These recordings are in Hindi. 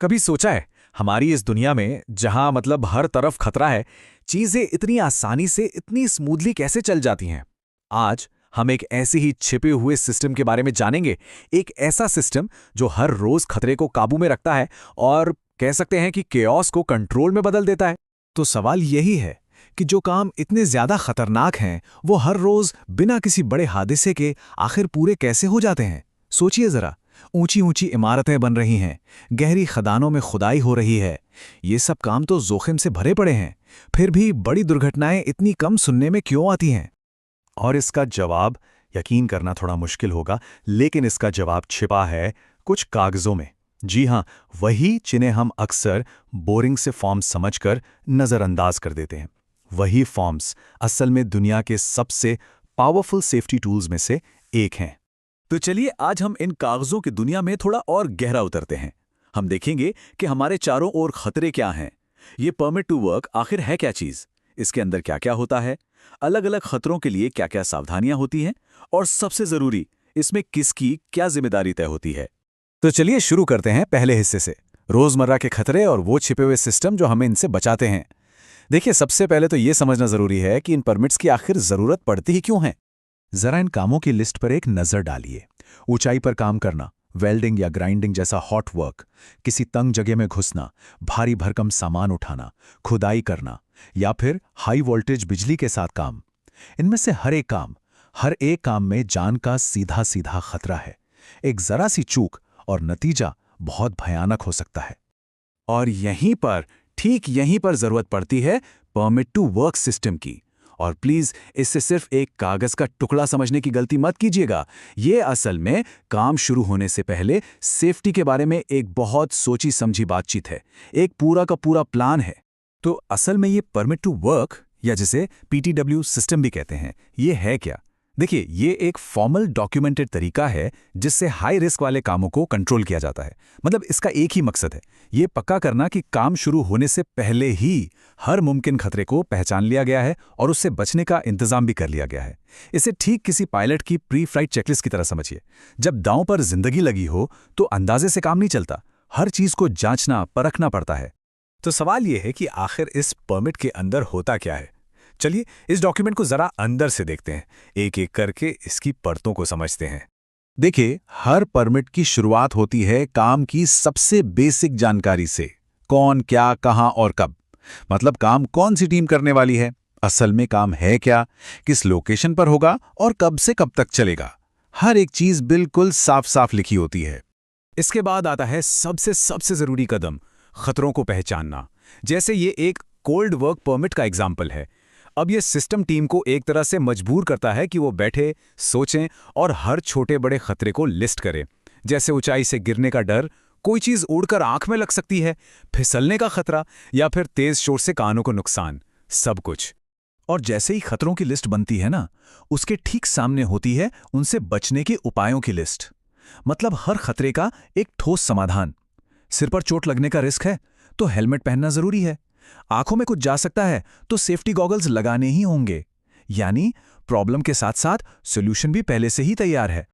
कभी सोचा है हमारी इस दुनिया में जहां मतलब हर तरफ खतरा है, चीजें इतनी आसानी से इतनी स्मूथली कैसे चल जाती हैं? आज हम एक ऐसे ही छिपे हुए सिस्टम के बारे में जानेंगे। एक ऐसा सिस्टम जो हर रोज खतरे को काबू में रखता है और कह सकते हैं कि केओस को कंट्रोल में बदल देता है। तो सवाल यही है कि जो काम इतने ज्यादा खतरनाक हैं वो हर रोज बिना किसी बड़े हादसे के आखिर पूरे कैसे हो जाते हैं? सोचिए जरा। ऊंची ऊंची इमारतें बन रही हैं, गहरी खदानों में खुदाई हो रही है। ये सब काम तो जोखिम से भरे पड़े हैं, फिर भी बड़ी दुर्घटनाएं इतनी कम सुनने में क्यों आती हैं? और इसका जवाब यकीन करना थोड़ा मुश्किल होगा, लेकिन इसका जवाब छिपा है कुछ कागजों में। जी हां, वही जिन्हें हम अक्सर बोरिंग से फॉर्म्स समझकर नज़रअंदाज कर देते हैं। वही फॉर्म्स असल में दुनिया के सबसे पावरफुल सेफ्टी टूल्स में से एक हैं। तो चलिए आज हम इन कागजों की दुनिया में थोड़ा और गहरा उतरते हैं। हम देखेंगे कि हमारे चारों ओर खतरे क्या हैं। ये परमिट टू वर्क आखिर है क्या चीज, इसके अंदर क्या क्या होता है, अलग अलग खतरों के लिए क्या क्या सावधानियां होती हैं, और सबसे जरूरी, इसमें किसकी क्या जिम्मेदारी तय होती है। तो चलिए शुरू करते हैं पहले हिस्से से, रोजमर्रा के खतरे और वो छिपे हुए सिस्टम जो हमें इनसे बचाते हैं। देखिए, सबसे पहले तो ये समझना जरूरी है कि इन परमिट्स की आखिर जरूरत पड़ती ही क्यों है। जरा इन कामों की लिस्ट पर एक नजर डालिए। ऊंचाई पर काम करना, वेल्डिंग या ग्राइंडिंग जैसा हॉट वर्क, किसी तंग जगह में घुसना, भारी भरकम सामान उठाना, खुदाई करना, या फिर हाई वोल्टेज बिजली के साथ काम। इनमें से हर एक काम में जान का सीधा सीधा खतरा है। एक जरा सी चूक और नतीजा बहुत भयानक हो सकता है। और ठीक यहीं पर जरूरत पड़ती है परमिट टू वर्क सिस्टम की। और प्लीज इससे सिर्फ एक कागज का टुकड़ा समझने की गलती मत कीजिएगा। ये असल में काम शुरू होने से पहले सेफ्टी के बारे में एक बहुत सोची समझी बातचीत है, एक पूरा का पूरा प्लान है। तो असल में ये परमिट टू वर्क, या जिसे पीटीडब्ल्यू सिस्टम भी कहते हैं, ये है क्या? देखिए, ये एक फॉर्मल डॉक्यूमेंटेड तरीका है जिससे हाई रिस्क वाले कामों को कंट्रोल किया जाता है। मतलब इसका एक ही मकसद है, ये पक्का करना कि काम शुरू होने से पहले ही हर मुमकिन खतरे को पहचान लिया गया है और उससे बचने का इंतजाम भी कर लिया गया है। इसे ठीक किसी पायलट की प्री फ्लाइट चेकलिस्ट की तरह समझिए। जब दांव पर जिंदगी लगी हो तो अंदाजे से काम नहीं चलता, हर चीज को जांचना परखना पड़ता है। तो सवाल यह है कि आखिर इस परमिट के अंदर होता क्या है। चलिए इस डॉक्यूमेंट को जरा अंदर से देखते हैं, एक एक करके इसकी परतों को समझते हैं। देखिए, हर परमिट की शुरुआत होती है काम की सबसे बेसिक जानकारी से। कौन, क्या, कहां और कब। मतलब काम कौन सी टीम करने वाली है, असल में काम है क्या, किस लोकेशन पर होगा और कब से कब तक चलेगा। हर एक चीज बिल्कुल साफ साफ लिखी होती है। इसके बाद आता है सबसे जरूरी कदम, खतरों को पहचानना। जैसे ये एक कोल्ड वर्क परमिट का एग्जाम्पल है। अब ये सिस्टम टीम को एक तरह से मजबूर करता है कि वो बैठे, सोचें और हर छोटे बड़े खतरे को लिस्ट करें। जैसे ऊंचाई से गिरने का डर, कोई चीज उड़कर आंख में लग सकती है, फिसलने का खतरा, या फिर तेज शोर से कानों को नुकसान, सब कुछ। और जैसे ही खतरों की लिस्ट बनती है ना, उसके ठीक सामने होती है उनसे बचने के उपायों की लिस्ट। मतलब हर खतरे का एक ठोस समाधान। सिर पर चोट लगने का रिस्क है तो हेलमेट पहनना जरूरी है। आंखों में कुछ जा सकता है तो सेफ्टी गॉगल्स लगाने ही होंगे। यानी प्रॉब्लम के साथ साथ सॉल्यूशन भी पहले से ही तैयार है।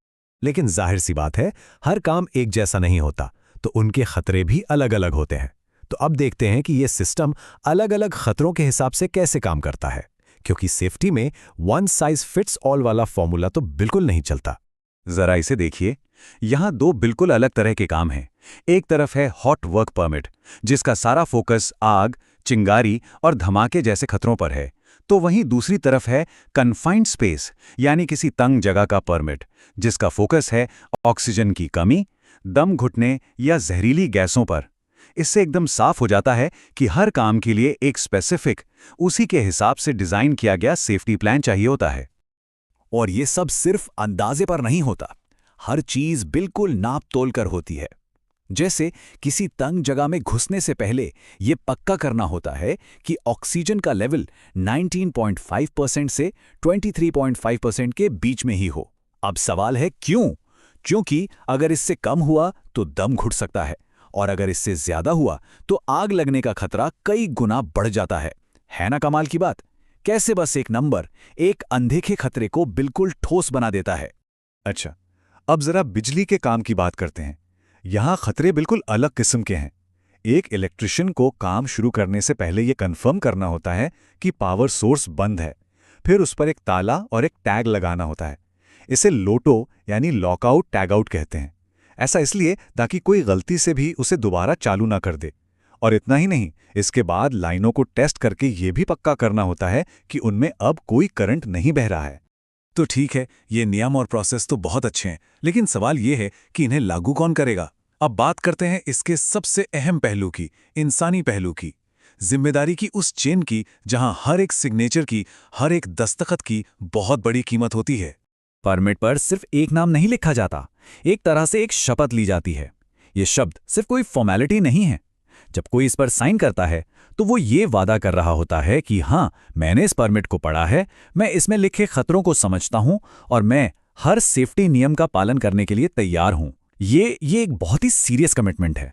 लेकिन जाहिर सी बात है, हर काम एक जैसा नहीं होता, तो उनके खतरे भी अलग अलग होते हैं। तो अब देखते हैं कि यह सिस्टम अलग अलग खतरों के हिसाब से कैसे काम करता है, क्योंकि सेफ्टी में वन साइज फिट्स ऑल वाला फॉर्मूला तो बिल्कुल नहीं चलता। जरा इसे देखिए, यहां दो बिल्कुल अलग तरह के काम हैं। एक तरफ है हॉट वर्क परमिट, जिसका सारा फोकस आग, चिंगारी और धमाके जैसे खतरों पर है। तो वहीं दूसरी तरफ है कन्फाइंड स्पेस, यानी किसी तंग जगह का परमिट, जिसका फोकस है ऑक्सीजन की कमी, दम घुटने या जहरीली गैसों पर। इससे एकदम साफ हो जाता है कि हर काम के लिए एक स्पेसिफिक, उसी के हिसाब से डिजाइन किया गया सेफ्टी प्लान चाहिए होता है। और ये सब सिर्फ अंदाजे पर नहीं होता, हर चीज बिल्कुल नाप तोल कर होती है। जैसे किसी तंग जगह में घुसने से पहले यह पक्का करना होता है कि ऑक्सीजन का लेवल 19.5% से 23.5% के बीच में ही हो। अब सवाल है क्यों? क्योंकि अगर इससे कम हुआ तो दम घुट सकता है, और अगर इससे ज्यादा हुआ तो आग लगने का खतरा कई गुना बढ़ जाता है ना कमाल की बात? कैसे बस एक नंबर एक अनदेखे खतरे को बिल्कुल ठोस बना देता है। अच्छा, अब जरा बिजली के काम की बात करते हैं। यहां खतरे बिल्कुल अलग किस्म के हैं। एक इलेक्ट्रिशियन को काम शुरू करने से पहले ये कंफर्म करना होता है कि पावर सोर्स बंद है। फिर उस पर एक ताला और एक टैग लगाना होता है। इसे लोटो यानी लॉकआउट टैगआउट कहते हैं। ऐसा इसलिए ताकि कोई गलती से भी उसे दोबारा चालू ना कर दे। और इतना ही नहीं, इसके बाद लाइनों को टेस्ट करके ये भी पक्का करना होता है कि उनमें अब कोई करंट नहीं बह रहा है। तो ठीक है, ये नियम और प्रोसेस तो बहुत अच्छे हैं, लेकिन सवाल ये है कि इन्हें लागू कौन करेगा। अब बात करते हैं इसके सबसे अहम पहलू की, इंसानी पहलू की, जिम्मेदारी की, उस चेन की जहां हर एक सिग्नेचर की, हर एक दस्तखत की बहुत बड़ी कीमत होती है। परमिट पर सिर्फ एक नाम नहीं लिखा जाता, एक तरह से एक शपथ ली जाती है। ये शब्द सिर्फ कोई फॉर्मेलिटी नहीं है। जब कोई इस पर साइन करता है तो वो ये वादा कर रहा होता है कि हाँ, मैंने इस परमिट को पढ़ा है, मैं इसमें लिखे खतरों को समझता हूं और मैं हर सेफ्टी नियम का पालन करने के लिए तैयार हूं। ये एक बहुत ही सीरियस कमिटमेंट है।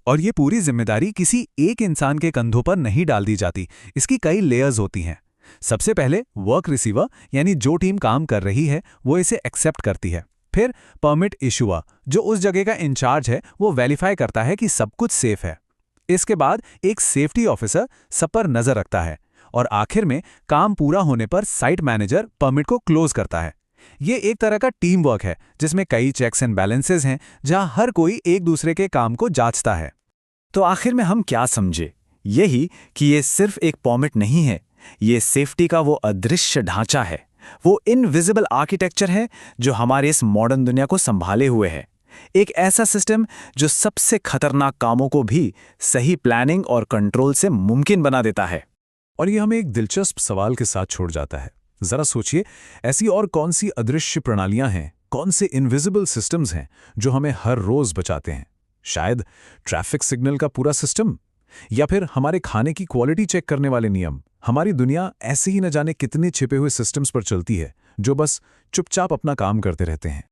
और ये पूरी जिम्मेदारी किसी एक इंसान के कंधों पर नहीं डाल दी जाती। इसकी कई लेयर्स होती हैं। सबसे पहले वर्क रिसीवर यानी जो टीम काम कर रही है वो इसे एक्सेप्ट करती है। फिर परमिट इशुअर जो उस जगह का इंचार्ज है वो वेरीफाई करता है कि सब कुछ सेफ है। इसके बाद एक सेफ्टी ऑफिसर सब पर नजर रखता है और आखिर में काम पूरा होने पर साइट मैनेजर परमिट को क्लोज करता है। ये एक तरह का टीम वर्क है जिसमें कई चेक्स एंड बैलेंसेस हैं, जहां हर कोई एक दूसरे के काम को जांचता है। तो आखिर में हम क्या समझे? यही कि ये सिर्फ एक परमिट नहीं है, ये सेफ्टी का वो अदृश्य ढांचा है, वो इनविजिबल आर्किटेक्चर है जो हमारे इस मॉडर्न दुनिया को संभाले हुए है। एक ऐसा सिस्टम जो सबसे खतरनाक कामों को भी सही प्लानिंग और कंट्रोल से मुमकिन बना देता है। और ये हमें एक दिलचस्प सवाल के साथ छोड़ जाता है। जरा सोचिए, ऐसी और कौन सी अदृश्य प्रणालियां हैं, कौन से इनविजिबल सिस्टम्स हैं जो हमें हर रोज बचाते हैं? शायद ट्रैफिक सिग्नल का पूरा सिस्टम, या फिर हमारे खाने की क्वालिटी चेक करने वाले नियम। हमारी दुनिया ऐसे ही न जाने कितने छिपे हुए सिस्टम्स पर चलती है जो बस चुपचाप अपना काम करते रहते हैं।